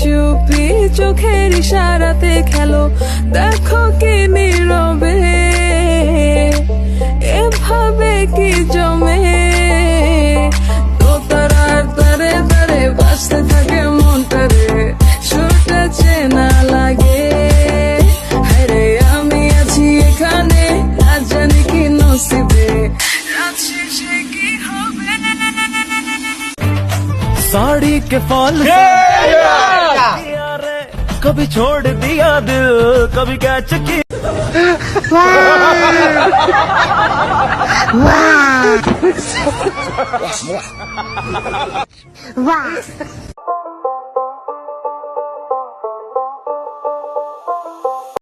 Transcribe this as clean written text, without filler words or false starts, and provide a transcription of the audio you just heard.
চুপি চোখের ইশারাতে খেলো, দেখো কি নীরবে এভাবে কি জমে। তো তারার তারে তারে বাজতে থাকে মনটা রে, সুরটা চেনা লাগে। আরে আমি আছি এখানে, আজ জানি কি নসিবে, রাত শেষে কি হবে। साड़ी के फॉल कभी छोड़ दिया दिल, कभी कैच की। वाह